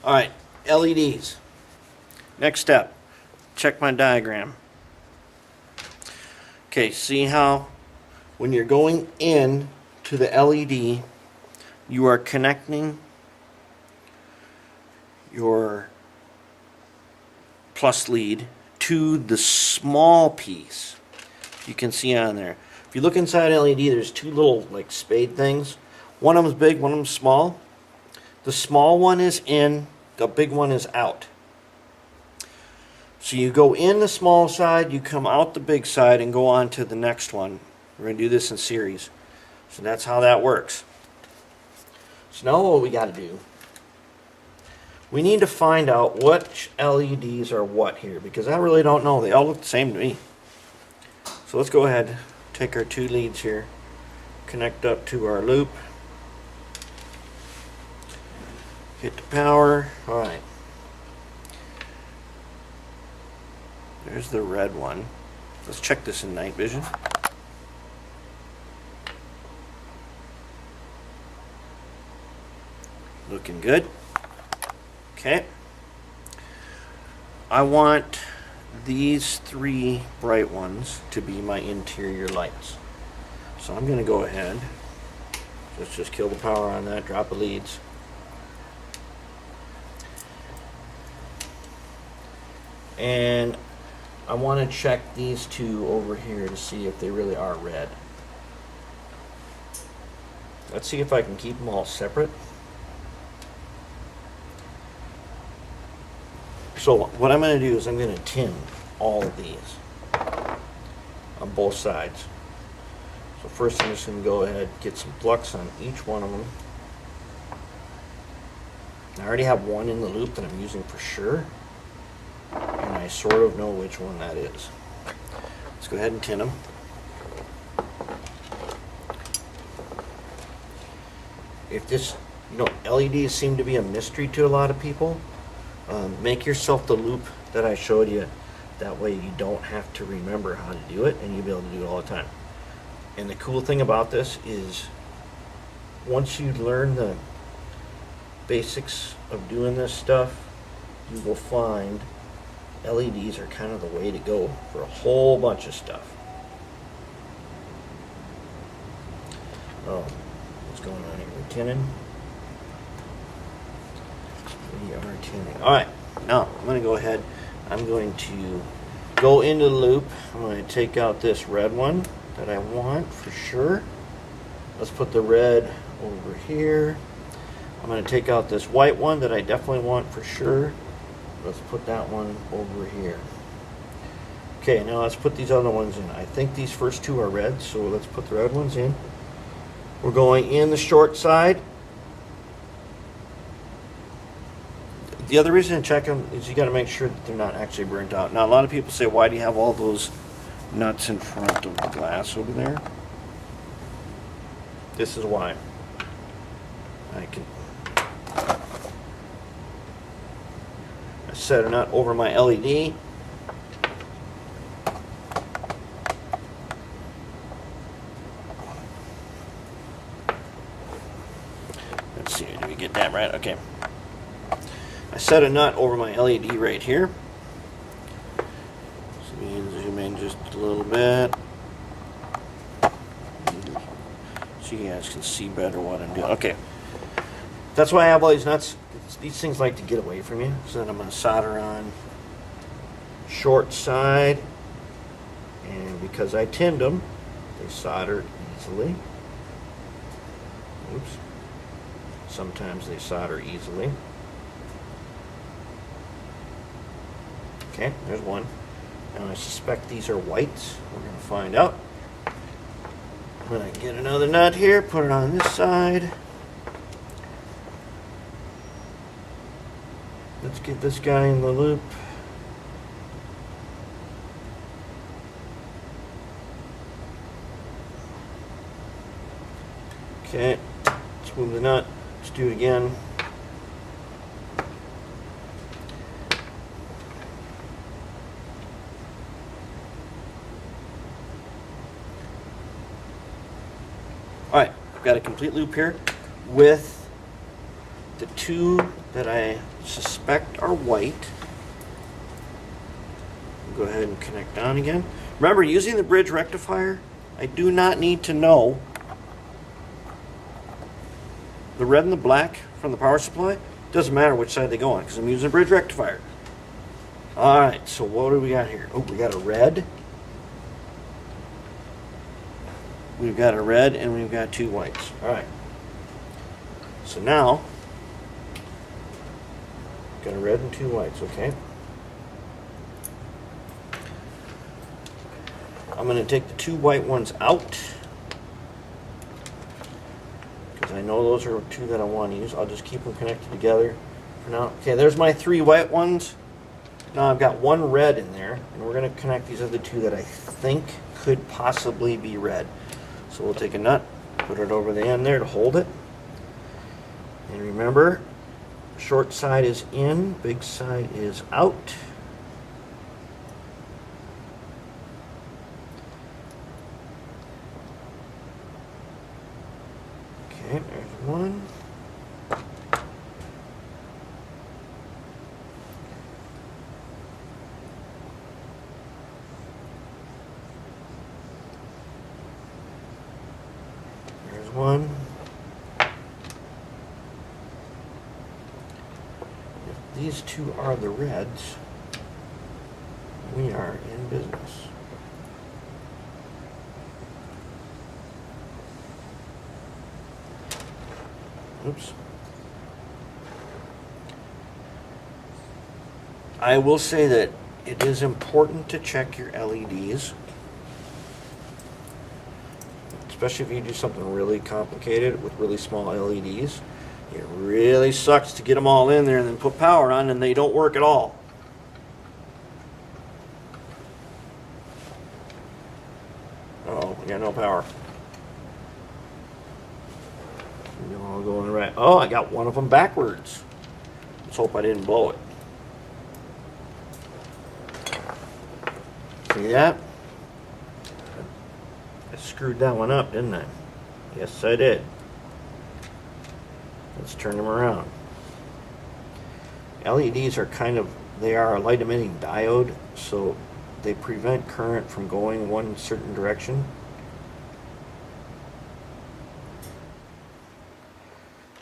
Alright, LEDs. Next step, check my diagram. Okay, see how when you're going in to the LED, you are connecting your plus lead to the small piece. You can see on there. If you look inside LED, there's two little like spade things. One of them's big, one of them's small. The small one is in, the big one is out. So you go in the small side, you come out the big side and go on to the next one. We're going to do this in series. So that's how that works. So now what we got to do, we need to find out which LEDs are what here, because I really don't know. They all look the same to me. So let's go ahead, take our two leads here, connect up to our loop, hit the power. Alright, there's the red one. Let's check this in night vision. Looking good. Okay. I want these three bright ones to be my interior lights. So I'm going to go ahead. Let's just kill the power on that, drop the leads. And I want to check these two over here to see if they really are red. Let's see if I can keep them all separate. So what I'm going to do is I'm going to tin all of these on both sides. So first I'm just going to go ahead and get some flux on each one of them. I already have one in the loop that I'm using for sure, and I sort of know which one that is. Let's go ahead and tin them. If this, LEDs seem to be a mystery to a lot of people. Make yourself the loop that I showed you. That way you don't have to remember how to do it, and you'll be able to do it all the time. And the cool thing about this is once you learn the basics of doing this stuff, you will find LEDs are kind of the way to go for a whole bunch of stuff. Oh, what's going on here? We're tinning. We are tinning. Alright, now I'm going to go ahead. I'm going to go into the loop. I'm going to take out this red one that I want for sure. Let's put the red over here. I'm going to take out this white one that I definitely want for sure. Let's put that one over here. Okay, now let's put these other ones in. I think these first two are red, so let's put the red ones in. We're going in the short side. The other reason to check them is you got to make sure that they're not actually burnt out. Now, a lot of people say, why do you have all those nuts in front of the glass over there? This is why. I set a nut over my LED. Let's see, did we get that right? Okay. I set a nut over my LED right here. So we can zoom in just a little bit so you guys can see better what I'm doing. Okay, that's why I have all these nuts. These things like to get away from you. So then I'm going to solder on short side, and because I tinned them, they solder easily. Oops. Sometimes they solder easily. Okay, there's one. Now I suspect these are whites. We're going to find out. I'm going to get another nut here, put it on this side. Let's get this guy in the loop. Okay, let's move the nut. Let's do it again. Alright, I've got a complete loop here with the two that I suspect are white. Go ahead and connect on again. Remember, using the bridge rectifier, I do not need to know the red and the black from the power supply. Doesn't matter which side they go on because I'm using a bridge rectifier. Alright, so what do we got here? Oh, we got a red. We've got a red and we've got two whites. Alright. So now, got a red and two whites, okay? I'm going to take the two white ones out because I know those are two that I want to use. I'll just keep them connected together for now. Okay, there's my three white ones. Now I've got one red in there, and we're going to connect these other two that I think could possibly be red. So we'll take a nut, put it over the end there to hold it. And remember, short side is in, big side is out. Okay, there's one. There's one. If these two are the reds, we are in business. Oops. I will say that it is important to check your LEDs, especially if you do something really complicated with really small LEDs. It really sucks to get them all in there and then put power on and they don't work at all. Uh-oh, we got no power. All going right. Oh, I got one of them backwards. Let's hope I didn't blow it. See that? I screwed that one up, didn't I? Yes, I did. Let's turn them around. LEDs are they are a light emitting diode, so they prevent current from going one certain direction.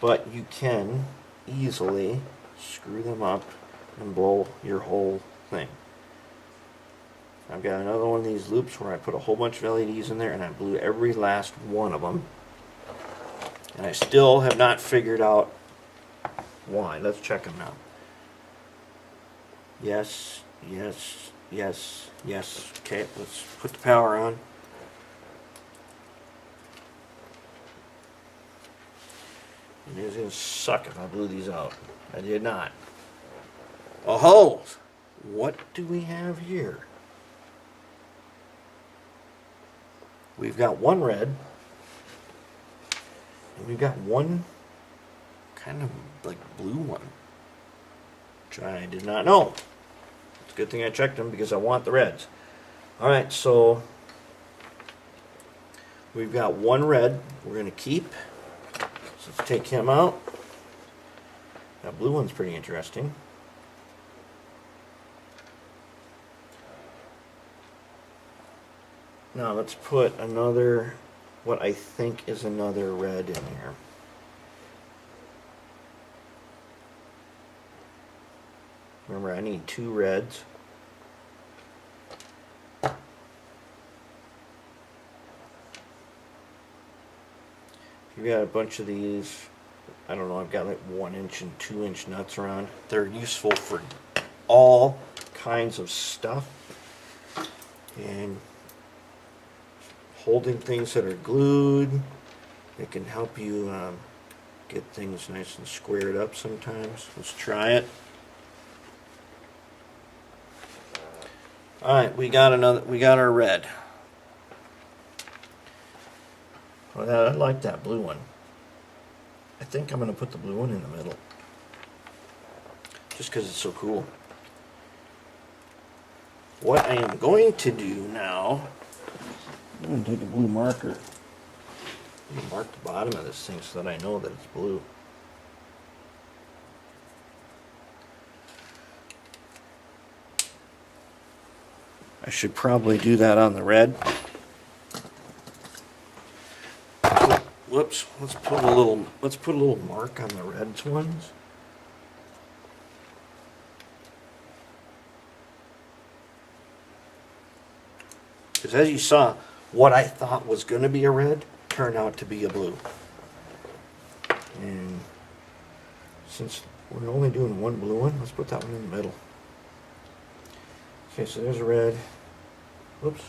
But you can easily screw them up and blow your whole thing. I've got another one of these loops where I put a whole bunch of LEDs in there and I blew every last one of them. And I still have not figured out why. Let's check them now. Yes, yes, yes, yes. Okay, let's put the power on. It is going to suck if I blew these out. I did not. Oh, what do we have here? We've got one red, and we've got one kind of like blue one, which I did not know. It's a good thing I checked them because I want the reds. Alright, so we've got one red we're going to keep. So let's take him out. That blue one's pretty interesting. Now let's put another, what I think is another red in here. Remember, I need two reds. You've got a bunch of these, I don't know, I've got like 1 inch and 2 inch nuts around. They're useful for all kinds of stuff. And holding things that are glued, it can help you get things nice and squared up sometimes. Let's try it. Alright, we got our red. Well, I like that blue one. I think I'm going to put the blue one in the middle. Just because it's so cool. What I am going to do now, I'm going to take a blue marker. I'm going to mark the bottom of this thing so that I know that it's blue. I should probably do that on the red. Whoops, let's put a little mark on the red ones. Because as you saw, what I thought was going to be a red turned out to be a blue. And since we're only doing one blue one, let's put that one in the middle. Okay, so there's a red. Whoops.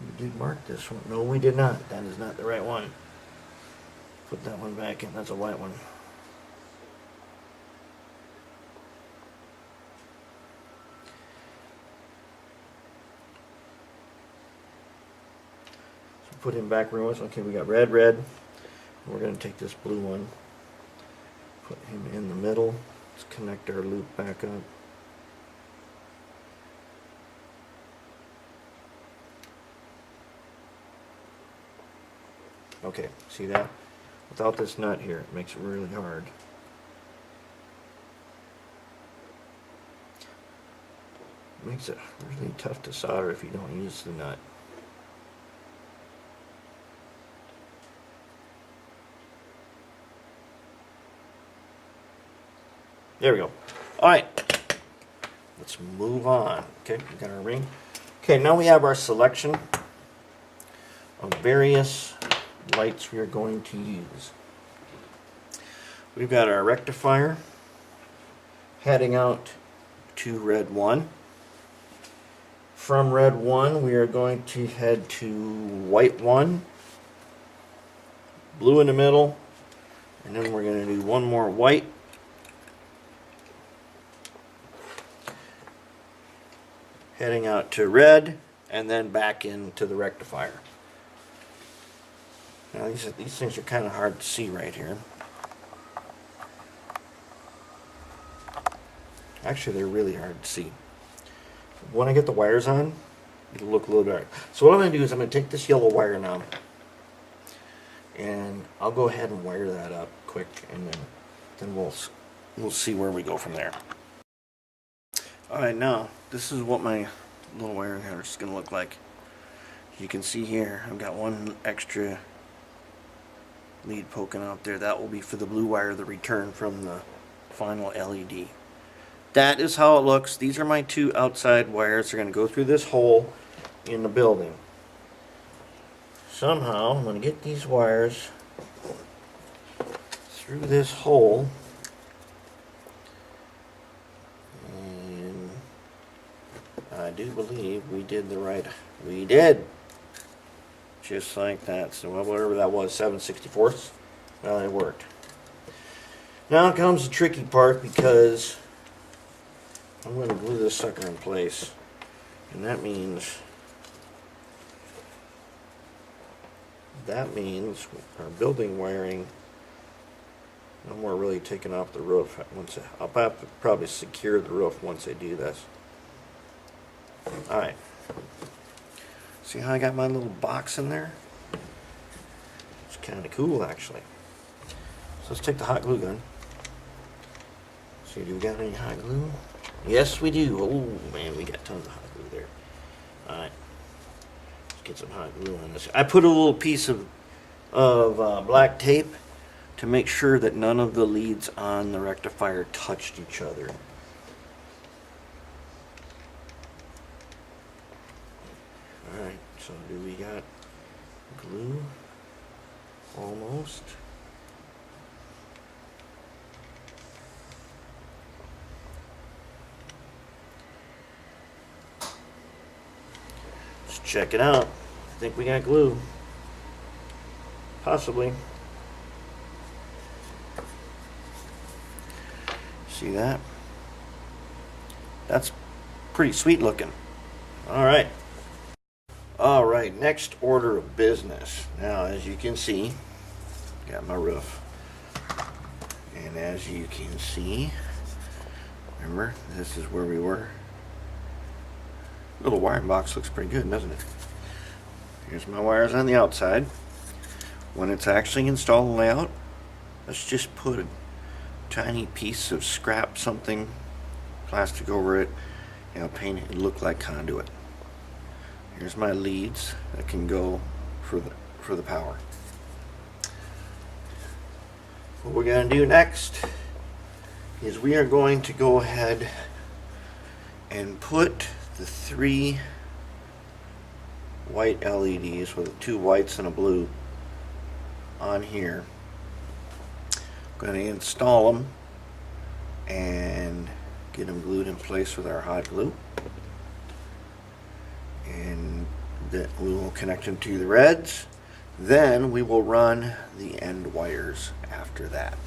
We did mark this one. No, we did not. That is not the right one. Put that one back in. That's a white one. So put him back where he was. Okay, we got red, red. We're going to take this blue one. Put him in the middle. Let's connect our loop back up. Okay, see that? Without this nut here, it makes it really hard. It makes it really tough to solder if you don't use the nut. There we go. Alright, let's move on. Okay, we got our ring. Okay, now we have our selection of various lights we are going to use. We've got our rectifier heading out to red 1. From red 1 we are going to head to white 1, blue in the middle, and then we're going to do one more white, heading out to red, and then back into the rectifier. Now these things are kind of hard to see right here. Actually, they're really hard to see. When I get the wires on, it'll look a little dark. So what I'm going to do is I'm going to take this yellow wire now, and I'll go ahead and wire that up quick, and then we'll see where we go from there. All right, now this is what my little wiring harness is going to look like. You can see here I've got one extra lead poking out there. That will be for the blue wire, the return from the final LED. That is how it looks. These are my two outside wires. They're going to go through this hole in the building. Somehow I'm going to get these wires through this hole, and I do believe we did the right. We did. Just like that. So whatever that was, 7/64. Well, it worked. Now comes the tricky part, because I'm going to glue this sucker in place, and that means our building wiring, no more really taking off the roof. I'll have to probably secure the roof once I do this. All right. See how I got my little box in there? It's kind of cool, actually. So let's take the hot glue gun. See, do we got any hot glue? Yes, we do. Oh, man, we got tons of hot glue there. All right. Let's get some hot glue on this. I put a little piece of black tape to make sure that none of the leads on the rectifier touched each other. Alright, so do we got glue? Almost. Let's check it out. I think we got glue. Possibly. See that? That's pretty sweet looking. Alright. Alright, next order of business. Now, as you can see, got my roof. And as you can see, remember, this is where we were. Little wiring box looks pretty good, doesn't it? Here's my wires on the outside. When it's actually installed and layout, let's just put a tiny piece of scrap something, plastic over it, and I'll paint it and look like conduit. Here's my leads that can go for the power. What we're going to do next is we are going to go ahead and put the 3 white LEDs with 2 whites and a blue on here. I'm going to install them and get them glued in place with our hot glue, and that we will connect them to the reds. Then we will run the end wires after that.